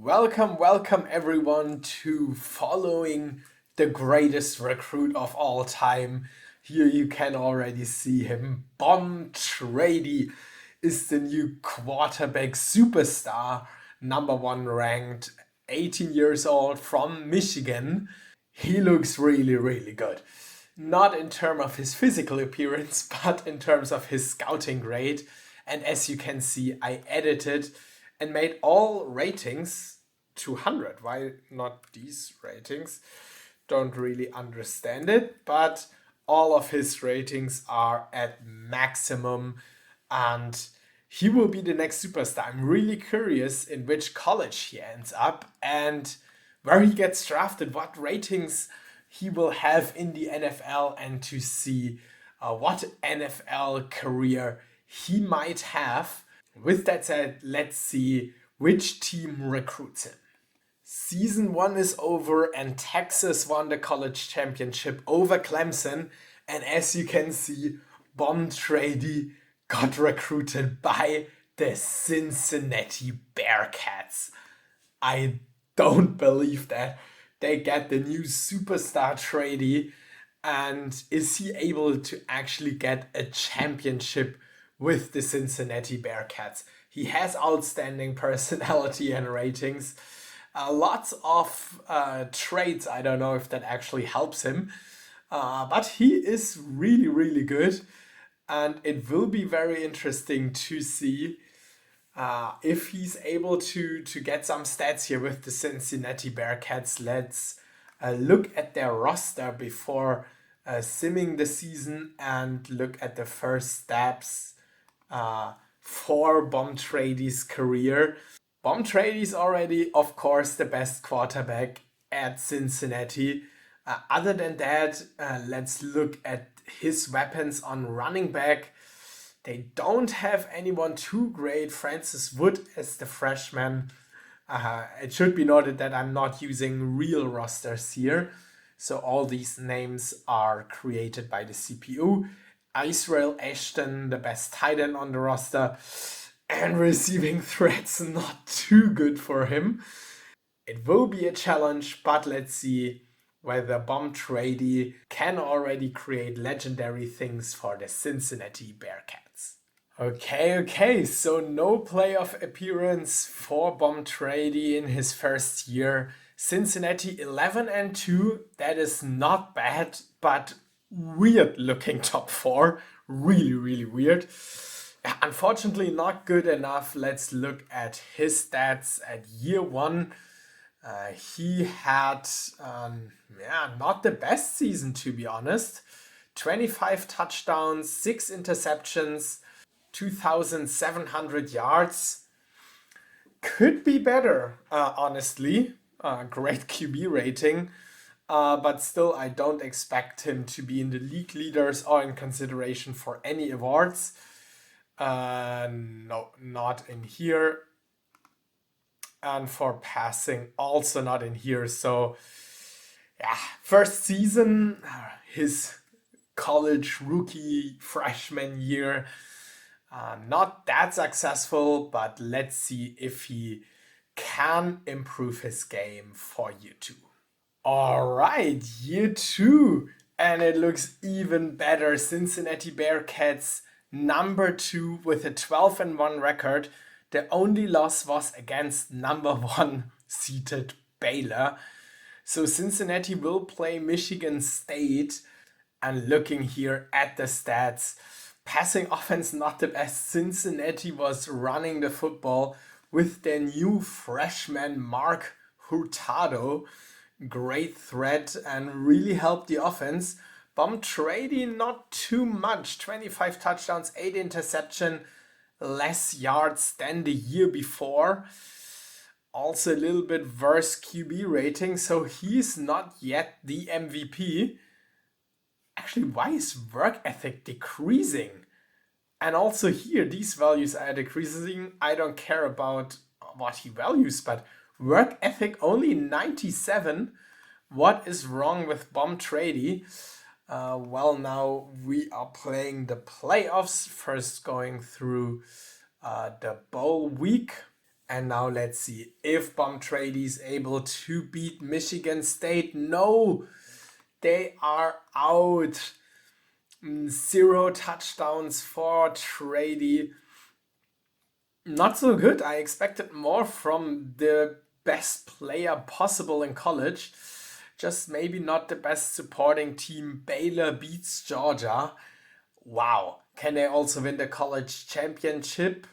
Welcome everyone to following the greatest recruit of all time. Here you can already see him. Bom Trady is the new quarterback superstar, number one ranked, 18 years old from Michigan. He looks really good. Not in terms of his physical appearance, but in terms of his scouting grade. And as you can see, I edited and made all ratings 200. Why not these ratings? Don't really understand it, but all of his ratings are at maximum and he will be the next superstar. I'm really curious in which college he ends up and where he gets drafted, what ratings he will have in the NFL, and to see what NFL career he might have. With that said, let's see which team recruits him. Season 1 is over and Texas won the college championship over Clemson. And as you can see, Bom Trady got recruited by the Cincinnati Bearcats. I don't believe that. They get the new superstar Trady, and is he able to actually get a championship with the Cincinnati Bearcats? He has outstanding personality and ratings. Lots of traits. I don't know if that actually helps him. But he is really good. And it will be very interesting to see if he's able to get some stats here with the Cincinnati Bearcats. Let's look at their roster before simming the season and look at the first steps for Bom Trady's career. Bom Trady is already, of course, the best quarterback at Cincinnati. Other than that, let's look at his weapons on running back. They don't have anyone too great. Francis Wood as the freshman. It should be noted that I'm not using real rosters here. So all these names are created by the CPU. Israel Ashton, the best tight end on the roster. And receiving threats not too good for him. It will be a challenge, but let's see whether Bom Trady can already create legendary things for the Cincinnati Bearcats. Okay, so no playoff appearance for Bom Trady in his first year. Cincinnati 11-2, that is not bad, but weird looking top 4. Really weird. Unfortunately, not good enough. Let's look at his stats at year 1. He had not the best season, to be honest. 25 touchdowns, 6 interceptions, 2,700 yards. Could be better, honestly. Great QB rating. But still, I don't expect him to be in the league leaders or in consideration for any awards. No, not in here. And for passing, also not in here. So, yeah, first season, his college rookie freshman year, not that successful, but let's see if he can improve his game for year 2. All right, year 2, and it looks even better. Cincinnati Bearcats number 2 with a 12-1 record. The only loss was against number 1 seeded Baylor. So Cincinnati will play Michigan State. And looking here at the stats, passing offense not the best. Cincinnati was running the football with their new freshman Mark Hurtado. Great threat and really helped the offense. Bom Trady not too much. 25 touchdowns, 8 interception, less yards than the year before. Also a little bit worse QB rating, so he's not yet the MVP. Actually, why is work ethic decreasing? And also here, these values are decreasing. I don't care about what he values, but work ethic only 97. What is wrong with Bom Trady? Well, now we are playing the playoffs. First going through the bowl week. And now let's see if Bom Trady is able to beat Michigan State. No, they are out. 0 touchdowns for Trady. Not so good. I expected more from the best player possible in college. Just maybe not the best supporting team. Baylor beats Georgia. Wow. Can they also win the college championship?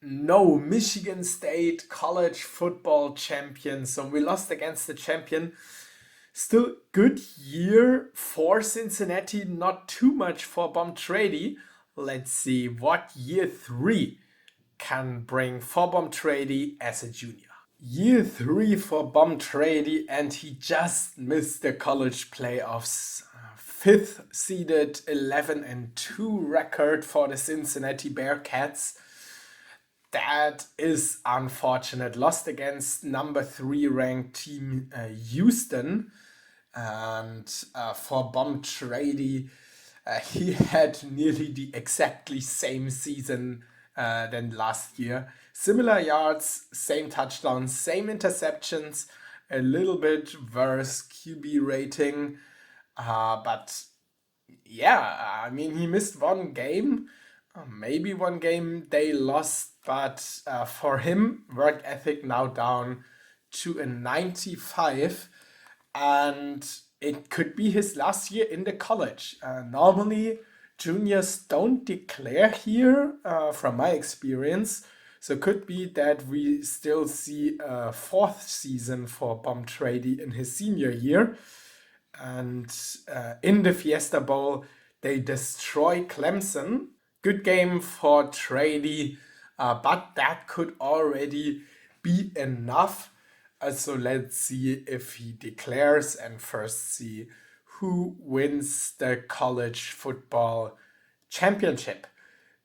No, Michigan State college football champion. So we lost against the champion. Still good year for Cincinnati. Not too much for Bom Trady. Let's see what year 3 can bring for Bom Trady as a junior. Year 3 for Bom Trady, and he just missed the college playoffs. Fifth seeded 11-2 record for the Cincinnati Bearcats. That is unfortunate. Lost against number 3 ranked team Houston. And for Bom Trady, he had nearly the exactly same season than last year. Similar yards, same touchdowns, same interceptions, a little bit worse QB rating. But yeah, I mean, he missed one game. Maybe one game they lost, but for him, work ethic now down to a 95, and it could be his last year in the college. Normally, juniors don't declare here, from my experience. So could be that we still see a 4th season for Bom Trady in his senior year. And in the Fiesta Bowl, they destroy Clemson. Good game for Trady, but that could already be enough. So let's see if he declares and first see who wins the college football championship.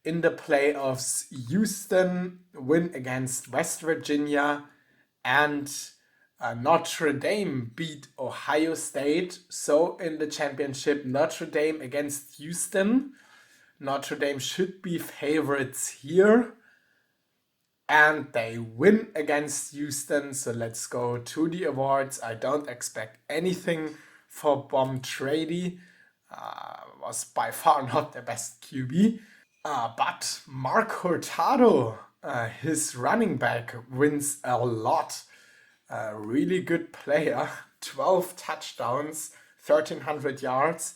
In the playoffs, Houston win against West Virginia, and Notre Dame beat Ohio State. So in the championship, Notre Dame against Houston. Notre Dame should be favorites here. And they win against Houston. So let's go to the awards. I don't expect anything for Bom Trady. Was by far not the best QB. But Mark Hurtado, his running back, wins a lot. A really good player, 12 touchdowns, 1,300 yards.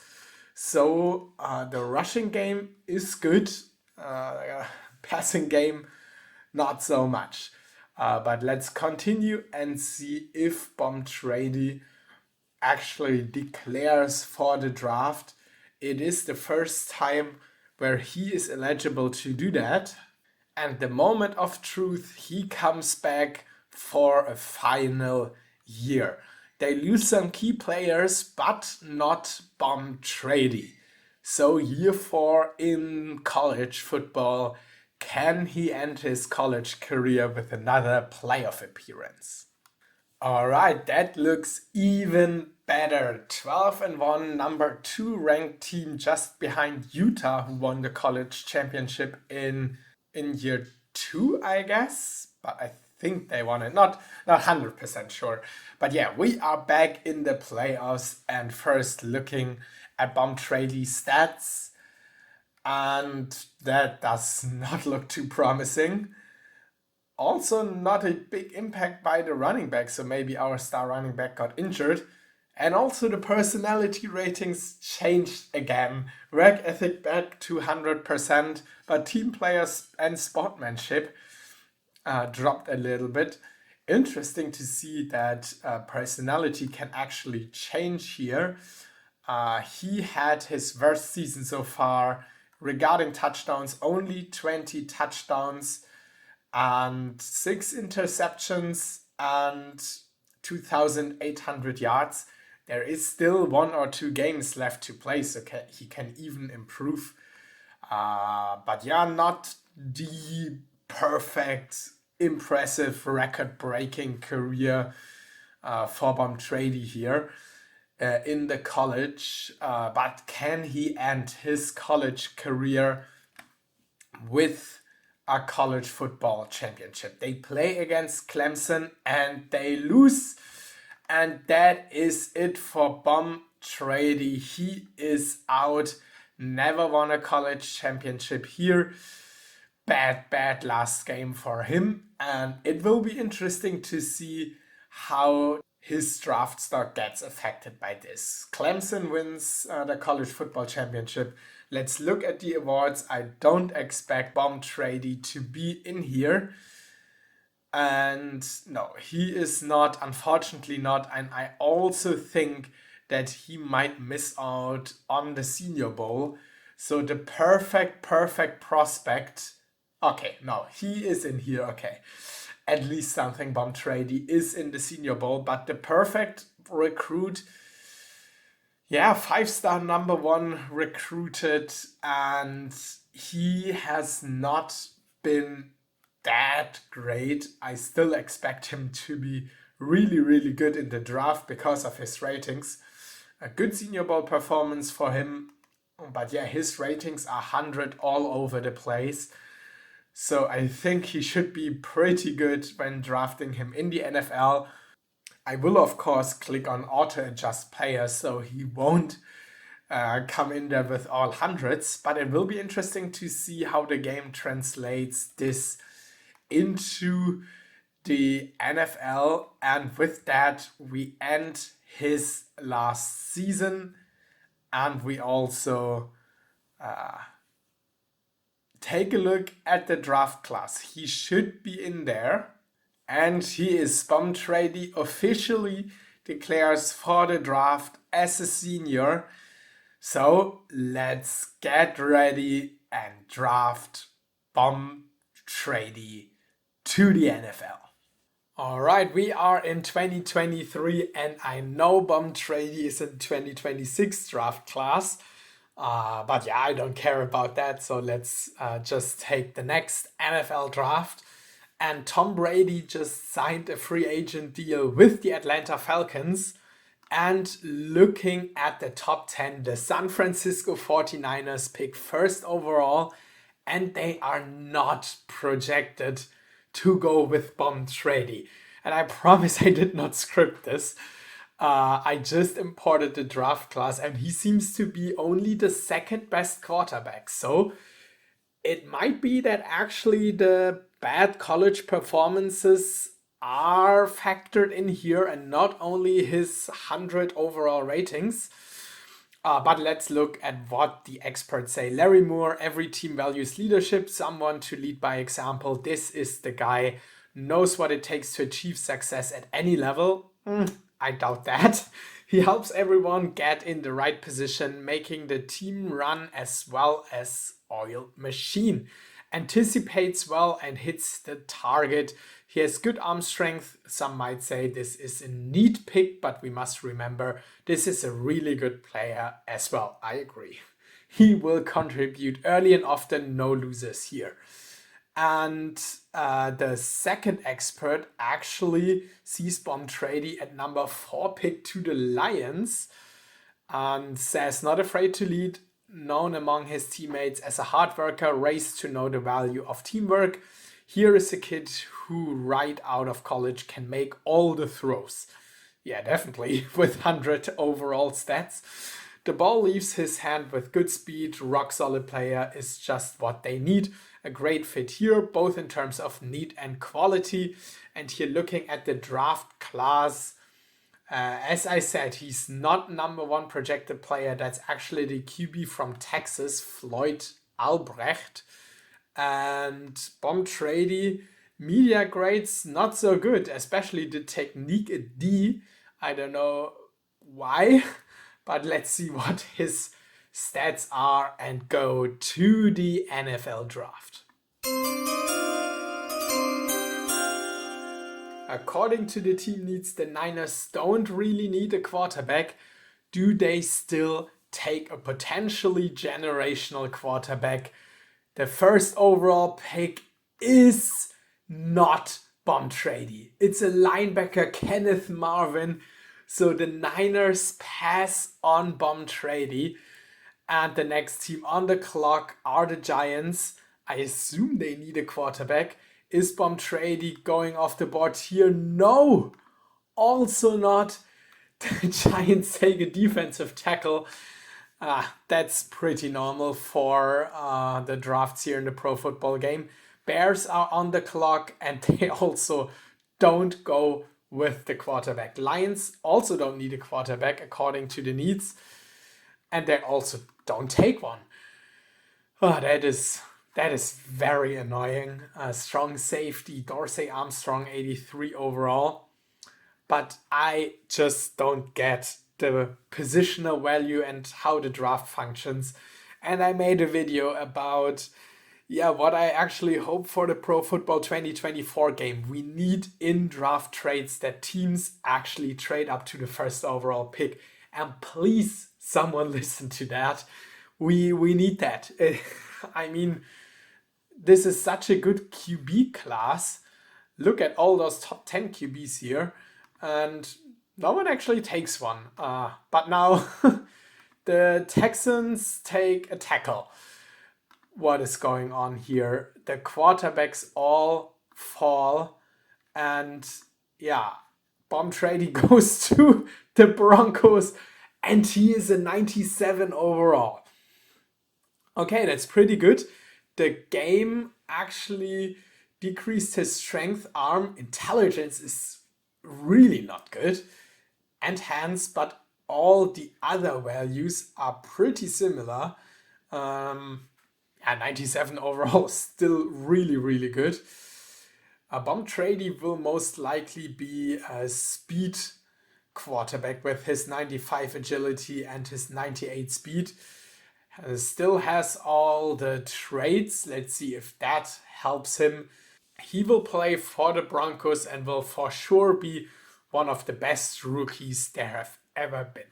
So the rushing game is good. Passing game, not so much. But let's continue and see if Bom Trady actually declares for the draft. It is the first time where he is eligible to do that. And the moment of truth, he comes back for a final year. They lose some key players, but not Bom Trady. So year 4 in college football, can he end his college career with another playoff appearance? All right, that looks even better. 12-1, number 2 ranked team just behind Utah, who won the college championship in year 2, I guess. But I think they won it. Not 100% sure. But yeah, we are back in the playoffs, and first looking at Bom Trady's stats. And that does not look too promising. Also, not a big impact by the running back, so maybe our star running back got injured. And also, the personality ratings changed again. Work ethic back to 100%, but team players and sportsmanship dropped a little bit. Interesting to see that personality can actually change here. He had his worst season so far regarding touchdowns, only 20 touchdowns and 6 interceptions and 2,800 yards. There is still 1 or 2 games left to play, so he can even improve. But yeah, not the perfect, impressive, record-breaking career for Bom Trady here in the college. But can he end his college career with a college football championship. They play against Clemson and they lose. And that is it for Bom Trady. He is out. Never won a college championship here. Bad last game for him. And it will be interesting to see how his draft stock gets affected by this. Clemson wins the college football championship. Let's look at the awards. I don't expect Bom Trady to be in here. And no, he is not, unfortunately not. And I also think that he might miss out on the Senior Bowl. So the perfect prospect. Okay, no, he is in here. Okay, at least something. Bom Trady is in the Senior Bowl, but the perfect recruit. Yeah, 5-star number one recruited, and he has not been that great. I still expect him to be really good in the draft because of his ratings. A good Senior Bowl performance for him, but yeah, his ratings are 100 all over the place. So I think he should be pretty good when drafting him in the NFL. I will, of course, click on auto adjust players so he won't come in there with all hundreds, but it will be interesting to see how the game translates this into the NFL. And with that, we end his last season, and we also take a look at the draft class. He should be in there. And he is Bom Trady officially declares for the draft as a senior. So let's get ready and draft Bom Trady to the NFL. All right, we are in 2023 and I know Bom Trady is in 2026 draft class. But yeah, I don't care about that. So let's just take the next NFL draft. And Tom Brady just signed a free agent deal with the Atlanta Falcons. And looking at the top 10, the San Francisco 49ers pick first overall. And they are not projected to go with Bom Trady. And I promise I did not script this. I just imported the draft class and he seems to be only the second best quarterback. So it might be that actually the bad college performances are factored in here and not only his 100 overall ratings. But let's look at what the experts say. Larry Moore, every team values leadership, someone to lead by example. This is the guy, knows what it takes to achieve success at any level. I doubt that. He helps everyone get in the right position, making the team run as well as oiled machine. Anticipates well and hits the target. He has good arm strength. Some might say this is a neat pick, but we must remember this is a really good player as well. I agree. He will contribute early and often, no losers here. And the second expert actually sees Bom Trady at number 4 pick to the Lions and says not afraid to lead, known among his teammates as a hard worker, raised to know the value of teamwork. Here is a kid who right out of college can make all the throws. Yeah, definitely, with 100 overall stats. The ball leaves his hand with good speed, rock solid player is just what they need. A great fit here, both in terms of need and quality. And here looking at the draft class, as I said, he's not number one projected player. That's actually the QB from Texas, Floyd Albrecht. And Bom Trady, media grades not so good, especially the technique at D. I don't know why, but let's see what his stats are and go to the NFL draft. According to the team needs, the Niners don't really need a quarterback. Do they still take a potentially generational quarterback? The first overall pick is not Bom Trady. It's a linebacker, Kenneth Marvin. So the Niners pass on Bom Trady. And the next team on the clock are the Giants. I assume they need a quarterback. Is Bom Trady going off the board here? No! Also not. The Giants take a defensive tackle. That's pretty normal for the drafts here in the pro football game. Bears are on the clock and they also don't go with the quarterback. Lions also don't need a quarterback according to the needs, and they also don't take one. That is very annoying. Strong safety, Dorsey Armstrong, 83 overall. But I just don't get the positional value and how the draft functions. And I made a video about what I actually hope for the Pro Football 2024 game. We need in draft trades that teams actually trade up to the first overall pick. And please, someone listen to that. We need that. I mean, this is such a good QB class. Look at all those top 10 QBs here, and no one actually takes one. But now the Texans take a tackle. What is going on here? The quarterbacks all fall, and Bom Trady goes to the Broncos, and he is a 97 overall. Okay, that's pretty good. The game actually decreased his strength, arm, intelligence is really not good, and hands, but all the other values are pretty similar. 97 overall, still really, really good. Bom Trady will most likely be a speed quarterback with his 95 agility and his 98 speed. Still has all the traits. Let's see if that helps him. He will play for the Broncos and will for sure be one of the best rookies there have ever been.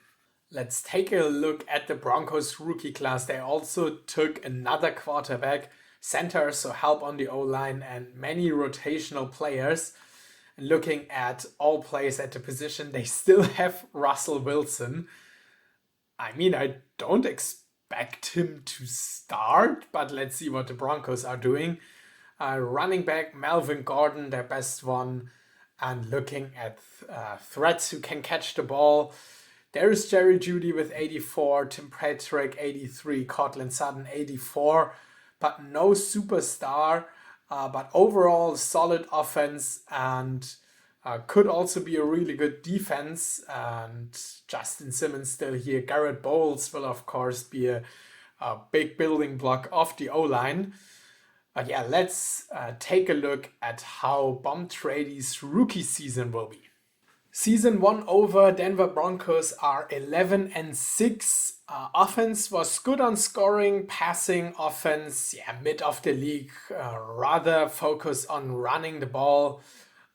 Let's take a look at the Broncos rookie class. They also took another quarterback, center, so help on the O-line, and many rotational players. And looking at all players at the position, they still have Russell Wilson. I mean, I don't expect him to start, but let's see what the Broncos are doing. Running back Melvin Gordon, their best one, and looking at threats who can catch the ball. There's Jerry Jeudy with 84, Tim Patrick 83, Cortland Sutton 84, but no superstar. But overall, solid offense, and could also be a really good defense. And Justin Simmons still here. Garrett Bowles will, of course, be a big building block of the O-line. But let's take a look at how Bom Trady's rookie season will be. Season 1 over, Denver Broncos are 11-6. Offense was good on scoring, passing offense, mid of the league, rather focus on running the ball.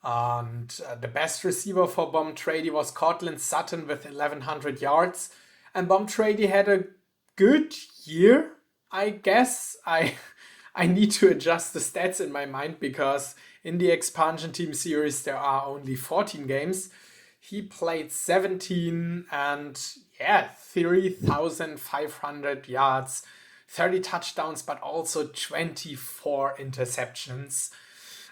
And the best receiver for Bom Trady was Cortland Sutton with 1,100 yards. And Bom Trady had a good year, I guess. I need to adjust the stats in my mind because in the expansion team series there are only 14 games. He played 17 and 3,500 yards, 30 touchdowns, but also 24 interceptions.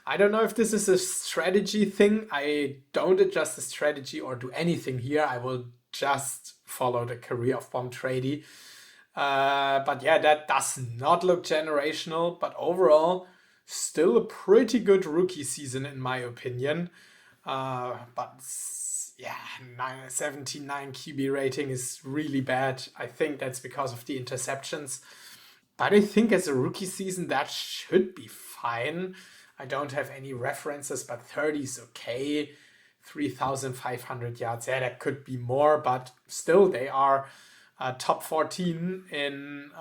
I don't know if this is a strategy thing. I don't adjust the strategy or do anything here. I will just follow the career of Bom Trady. But that does not look generational. But overall, still a pretty good rookie season in my opinion. But 79 QB rating is really bad. I think that's because of the interceptions. But I think as a rookie season, that should be fine. I don't have any references, but 30 is okay. 3,500 yards. That could be more, but still they are top 14 in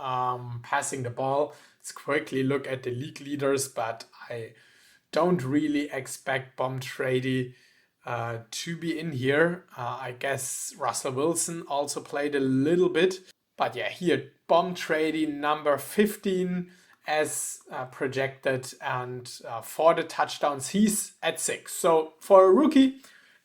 passing the ball. Let's quickly look at the league leaders, but I don't really expect Bom Trady to be in here. I guess Russell Wilson also played a little bit. But here, Bom Trady number 15 as projected, and for the touchdowns, he's at 6. So for a rookie,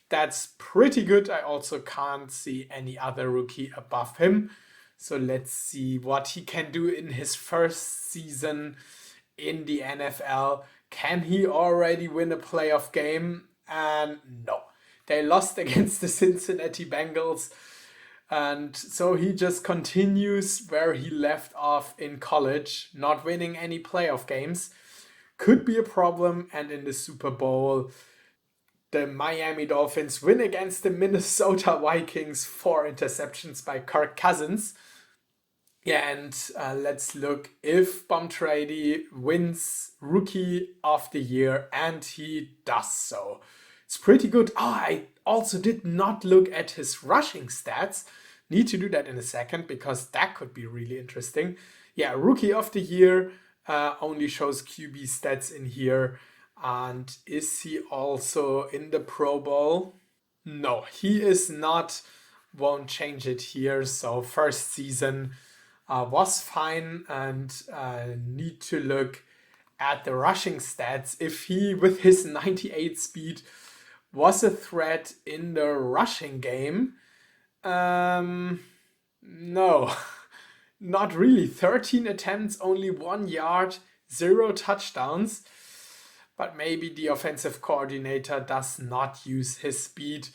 that's pretty good. I also can't see any other rookie above him. So let's see what he can do in his first season in the NFL. Can he already win a playoff game? And no. They lost against the Cincinnati Bengals. And so he just continues where he left off in college, not winning any playoff games. Could be a problem. And in the Super Bowl, the Miami Dolphins win against the Minnesota Vikings, 4 interceptions by Kirk Cousins. Yeah, and let's look if Bom Trady wins Rookie of the Year, and he does so. It's pretty good. Oh, I also did not look at his rushing stats. Need to do that in a second because that could be really interesting. Yeah, Rookie of the Year only shows QB stats in here. And is he also in the Pro Bowl? No, he is not. Won't change it here. So first season was fine, and need to look at the rushing stats. If he, with his 98 speed, was a threat in the rushing game, no, not really. 13 attempts, only 1 yard, 0 touchdowns. But maybe the offensive coordinator does not use his speed.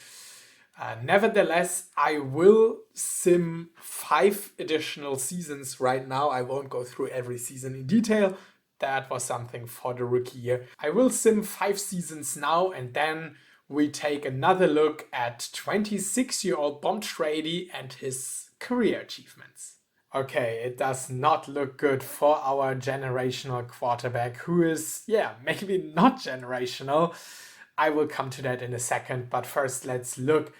Nevertheless, I will sim 5 additional seasons right now. I won't go through every season in detail. That was something for the rookie year. I will sim 5 seasons now, and then we take another look at 26-year-old Bom Trady and his career achievements. Okay, it does not look good for our generational quarterback, who is, yeah, maybe not generational. I will come to that in a second, but first let's look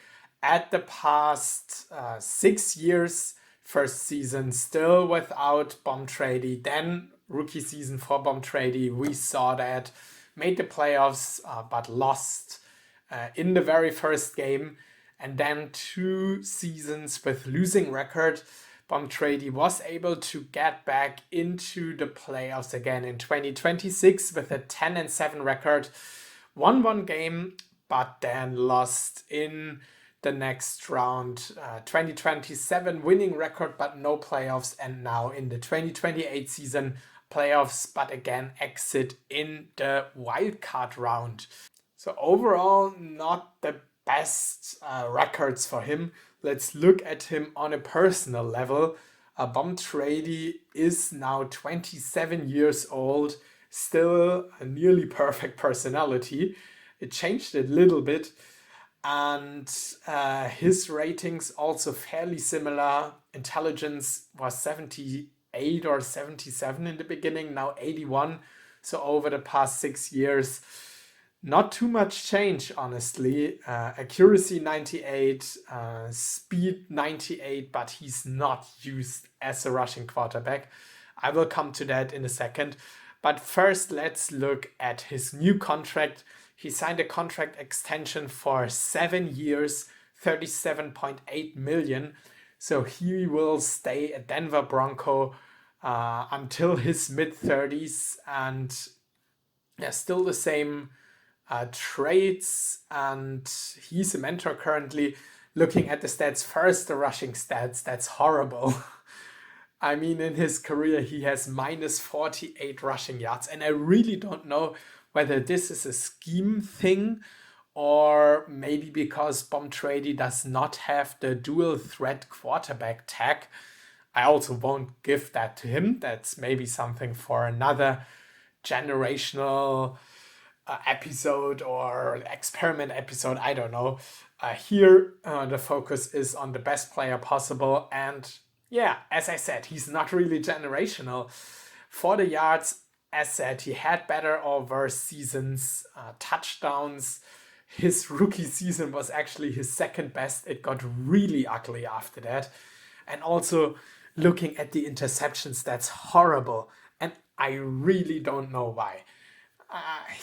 at the past 6 years. First season still without Bom Trady, then rookie season for Bom Trady. We saw that, made the playoffs, but lost in the very first game, and then 2 seasons with losing record. Bom Trady was able to get back into the playoffs again in 2026 with a 10-7 record. Won 1 game, but then lost in the next round. 2027 winning record, but no playoffs. And now in the 2028 season, playoffs, but again exit in the wildcard round. So overall, not the best records for him. Let's look at him on a personal level. Bom Trady is now 27 years old, still a nearly perfect personality. It changed a little bit, and his ratings also fairly similar. Intelligence was 78 or 77 in the beginning, now 81. So over the past 6 years, not too much change, honestly. Accuracy 98, speed 98, but he's not used as a rushing quarterback. I will come to that in a second. But first, let's look at his new contract. He signed a contract extension for 7 years, 37.8 million. So he will stay a Denver Bronco until his mid-30s, and still the same traits, and he's a mentor currently. Looking at the stats first, the rushing stats, that's horrible. I mean, in his career, he has minus 48 rushing yards, and I really don't know whether this is a scheme thing or maybe because Bom Trady does not have the dual threat quarterback tag. I also won't give that to him. That's maybe something for another generational episode or experiment episode. I don't know. Here, the focus is on the best player possible. And yeah, as I said, he's not really generational. For the yards, as said, he had better or worse seasons. Touchdowns, his rookie season was actually his second best. It got really ugly after that. And also, looking at the interceptions, that's horrible. And I really don't know why.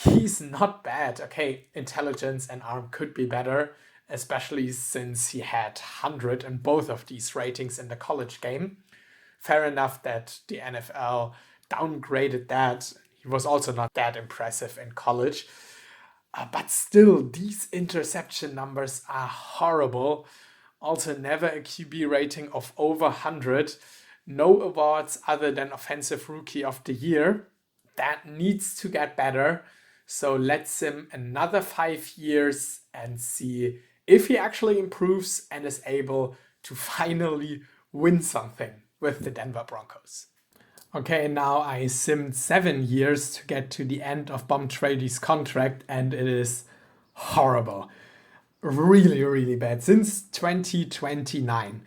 He's not bad. Okay, intelligence and arm could be better, especially since he had 100 in both of these ratings in the college game. Fair enough that the NFL downgraded that. He was also not that impressive in college. But still, these interception numbers are horrible. Also, never a QB rating of over 100. No awards other than Offensive Rookie of the Year. that needs to get better. So let's sim another 5 years and see if he actually improves and is able to finally win something with the Denver Broncos. Okay, now I simmed 7 years to get to the end of Bom Trady's contract, and it is horrible. Really, really bad. Since 2029.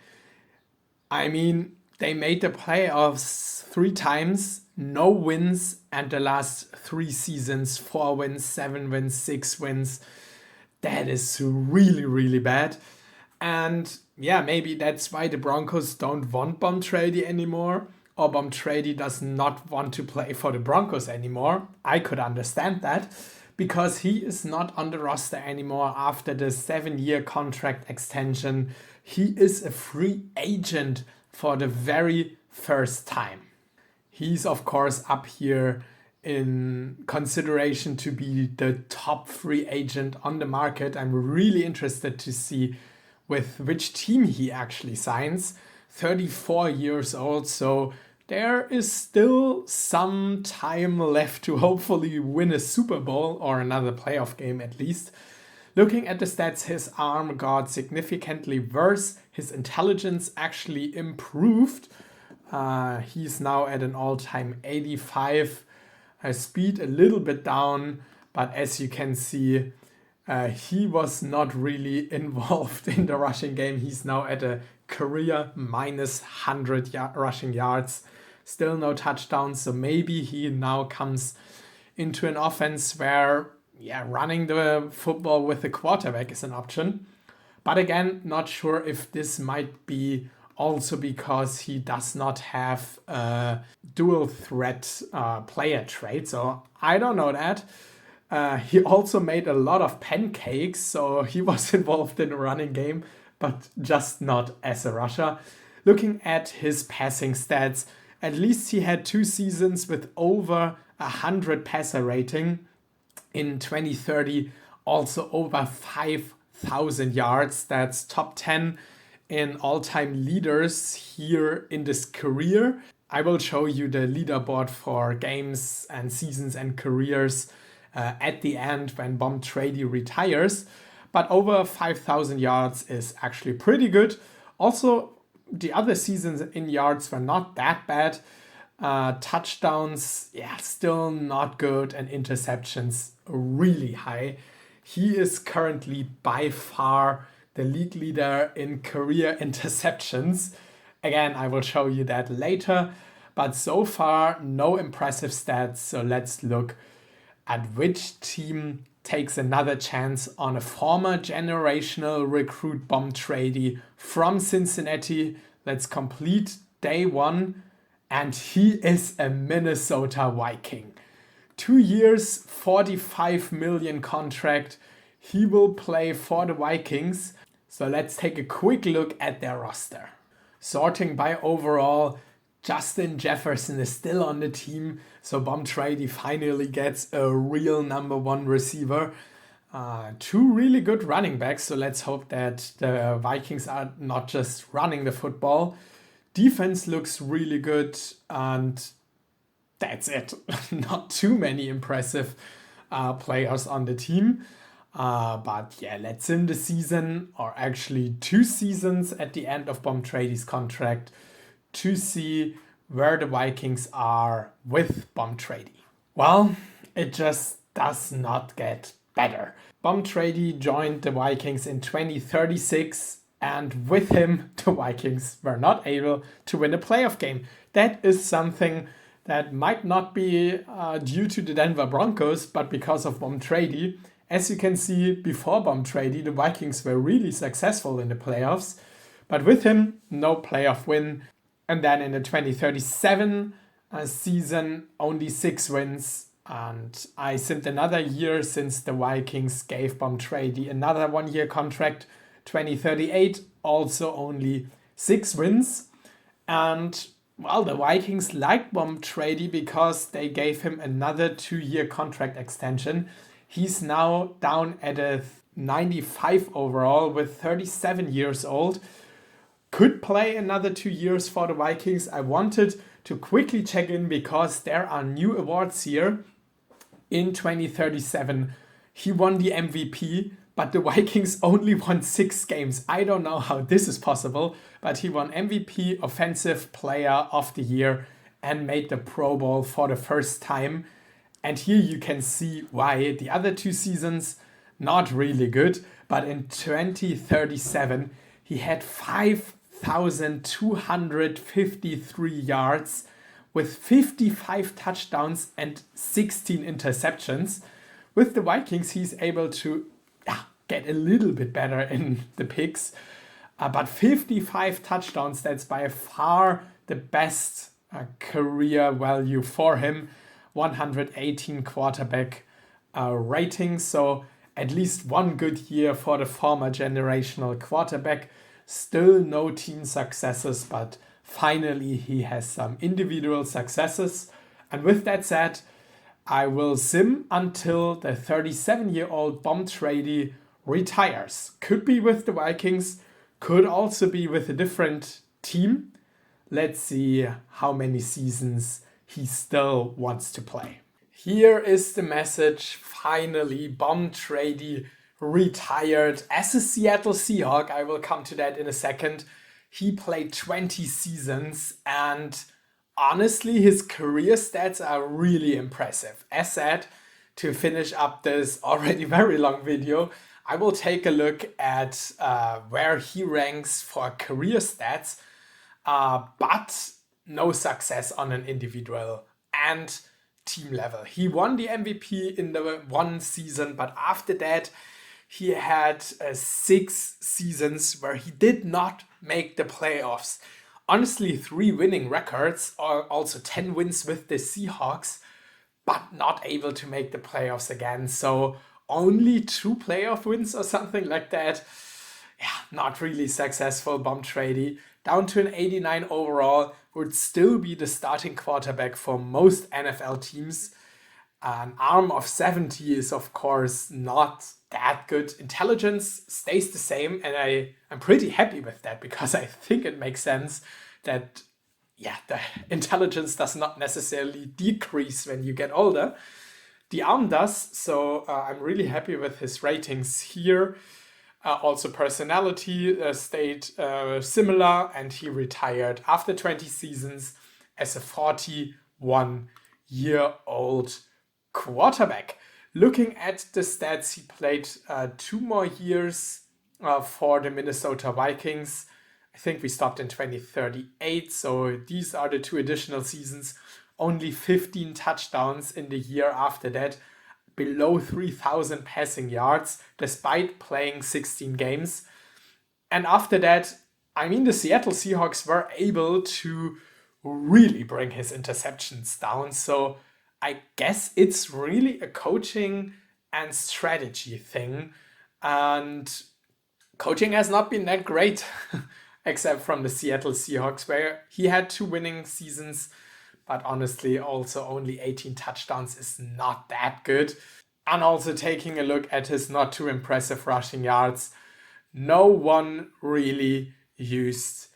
I mean, they made the playoffs 3 times, no wins, and the last 3 seasons, 4 wins, 7 wins, 6 wins. That is really, really bad. And yeah, maybe that's why the Broncos don't want Bom Trady anymore, or Bom Trady does not want to play for the Broncos anymore. I could understand that because he is not on the roster anymore after the 7-year contract extension. He is a free agent for the very first time. He's, of course, up here in consideration to be the top free agent on the market. I'm really interested to see with which team he actually signs. 34 years old, so there is still some time left to hopefully win a Super Bowl or another playoff game at least. Looking at the stats, his arm got significantly worse. His intelligence actually improved. He's now at an all-time 85. Speed a little bit down, but as you can see, he was not really involved in the rushing game. He's now at a career minus 100 rushing yards. Still no touchdowns, so maybe he now comes into an offense where running the football with the quarterback is an option. But again, not sure if this might be also because he does not have a dual threat player trait. So I don't know that. He also made a lot of pancakes, so he was involved in the running game, but just not as a rusher. Looking at his passing stats, at least he had 2 seasons with over 100 passer rating. In 2030, also over 5,000 yards. That's top 10 in all-time leaders here in this career. I will show you the leaderboard for games and seasons and careers at the end when Bom Trady retires. But over 5,000 yards is actually pretty good. Also, the other seasons in yards were not that bad. Touchdowns, still not good, and interceptions really high. He is currently by far the league leader in career interceptions. Again, I will show you that later, but so far no impressive stats. So let's look at which team takes another chance on a former generational recruit Bom Trady from Cincinnati. Let's complete day 1. And he is a Minnesota Viking. 2 years, 45 million contract. He will play for the Vikings. So let's take a quick look at their roster. Sorting by overall, Justin Jefferson is still on the team. So Bom Trady finally gets a real number 1 receiver. 2 really good running backs. So let's hope that the Vikings are not just running the football. Defense looks really good, and that's it. Not too many impressive players on the team. But let's end the season, or actually 2 seasons at the end of Bom Trady's contract, to see where the Vikings are with Bom Trady. Well, it just does not get better. Bom Trady joined the Vikings in 2036. And with him, the Vikings were not able to win a playoff game. That is something that might not be due to the Denver Broncos, but because of Bom Trady. As you can see, before Bom Trady, the Vikings were really successful in the playoffs. But with him, no playoff win. And then in the 2037 season, only 6 wins. And I simmed another year since the Vikings gave Bom Trady another 1-year contract. 2038, also only 6 wins. And well, the Vikings liked Bom Trady because they gave him another 2-year contract extension. He's now down at a 95 overall with 37 years old. Could play another 2 years for the Vikings. I wanted to quickly check in because there are new awards here. In 2037, he won the MVP, but the Vikings only won 6 games. I don't know how this is possible, but he won MVP, Offensive Player of the Year, and made the Pro Bowl for the first time. And here you can see why the other 2 seasons, not really good, but in 2037, he had 5,253 yards with 55 touchdowns and 16 interceptions. With the Vikings, he's able to get a little bit better in the picks. But 55 touchdowns, that's by far the best career value for him. 118 quarterback rating. So at least one good year for the former generational quarterback. Still no team successes, but finally he has some individual successes. And with that said, I will sim until the 37-year-old Bom Trady retires. Could be with the Vikings, could also be with a different team. Let's see how many seasons he still wants to play. Here is the message. Finally, Bom Trady retired as a Seattle Seahawk. I will come to that in a second. He played 20 seasons and honestly, his career stats are really impressive. As said, to finish up this already very long video, I will take a look at where he ranks for career stats, but no success on an individual and team level. He won the MVP in the one season, but after that, he had 6 seasons where he did not make the playoffs. Honestly, 3 winning records, or also 10 wins with the Seahawks, but not able to make the playoffs again. So only 2 playoff wins or something like that. Yeah, not really successful. Bom Trady down to an 89 overall, would still be the starting quarterback for most NFL teams. An arm of 70 is of course not that good. Intelligence stays the same, and I'm pretty happy with that because I think it makes sense that the intelligence does not necessarily decrease when you get older. The arm does, so I'm really happy with his ratings here. Also personality stayed similar, and he retired after 20 seasons as a 41-year-old quarterback. Looking at the stats, he played 2 more years for the Minnesota Vikings. I think we stopped in 2038, so these are the 2 additional seasons. Only 15 touchdowns in the year after that, below 3,000 passing yards, despite playing 16 games. And after that, the Seattle Seahawks were able to really bring his interceptions down. So I guess it's really a coaching and strategy thing. And coaching has not been that great, except from the Seattle Seahawks, where he had 2 winning seasons. But honestly, also only 18 touchdowns is not that good. And also taking a look at his not too impressive rushing yards, no one really used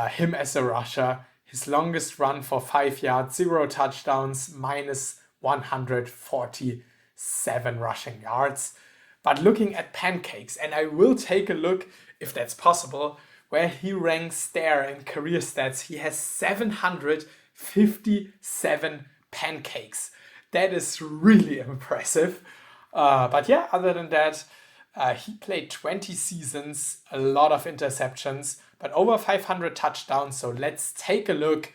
him as a rusher. His longest run for 5 yards, 0 touchdowns, minus 147 rushing yards. But looking at pancakes, and I will take a look, if that's possible, where he ranks there in career stats. He has 757 pancakes. That is really impressive. But yeah, other than that, he played 20 seasons, a lot of interceptions, but over 500 touchdowns. So let's take a look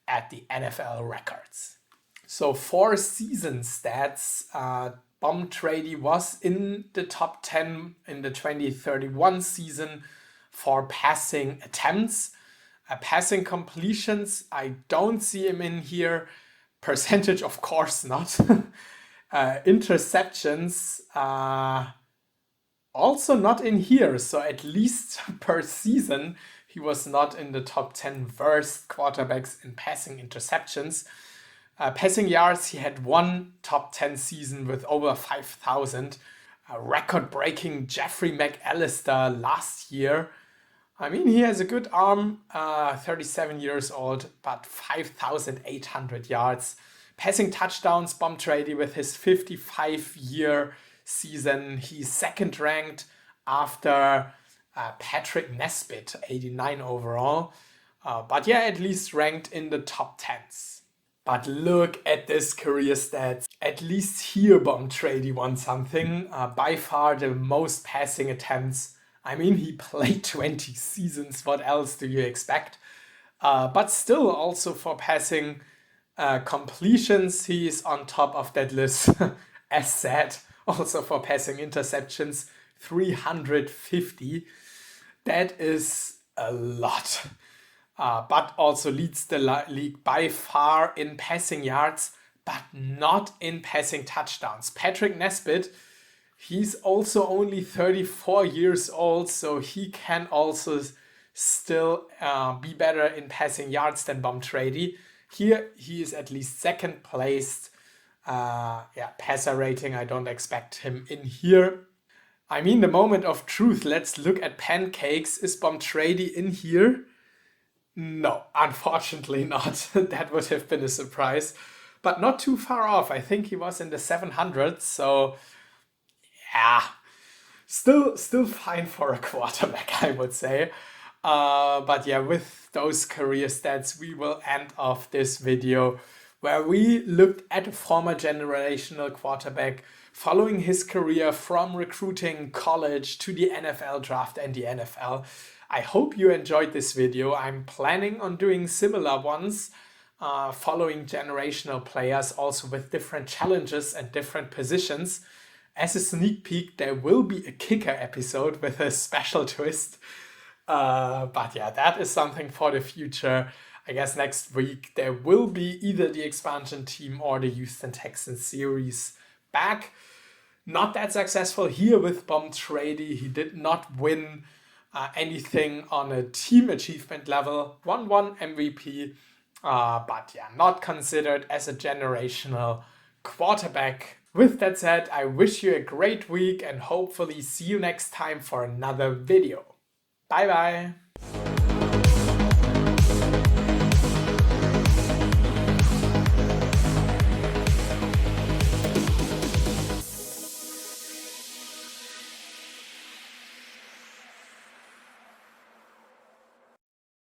at the NFL records. So for season stats, Bom Trady was in the top 10 in the 2031 season for passing attempts. Passing completions, I don't see him in here. Percentage, of course not. Interceptions, also not in here. So at least per season, he was not in the top 10 worst quarterbacks in passing interceptions. Passing yards, he had 1 top 10 season with over 5,000. Record-breaking Jeffrey McAllister last year. I mean, he has a good arm, 37 years old, but 5,800 yards. Passing touchdowns, Bom Trady with his 55-year season. He's second ranked after Patrick Nesbitt, 89 overall. But yeah, at least ranked in the top 10s. But look at this career stats. At least here Bom Trady won something. By far the most passing attempts. I mean, he played 20 seasons. What else do you expect? But still, also for passing completions, he is on top of that list. As said, also for passing interceptions, 350. That is a lot. But also leads the league by far in passing yards, but not in passing touchdowns. Patrick Nesbitt, he's also only 34 years old, so he can also still be better in passing yards than Bom Trady. Here he is at least second placed. Passer rating, I don't expect him in here. I mean, the moment of truth, let's look at pancakes. Is Bom Trady in here? No, unfortunately not. That would have been a surprise. But not too far off. I think he was in the 700s, so yeah, still fine for a quarterback, I would say. But yeah, with those career stats, we will end off this video where we looked at a former generational quarterback following his career from recruiting, college to the NFL draft and the NFL. I hope you enjoyed this video. I'm planning on doing similar ones, following generational players, also with different challenges and different positions. As a sneak peek, there will be a kicker episode with a special twist. But yeah, that is something for the future. I guess next week there will be either the expansion team or the Houston Texans series back. Not that successful here with Bom Trady. He did not win anything on a team achievement level. Won one MVP, but yeah, not considered as a generational quarterback. With that said, I wish you a great week and hopefully see you next time for another video. Bye bye.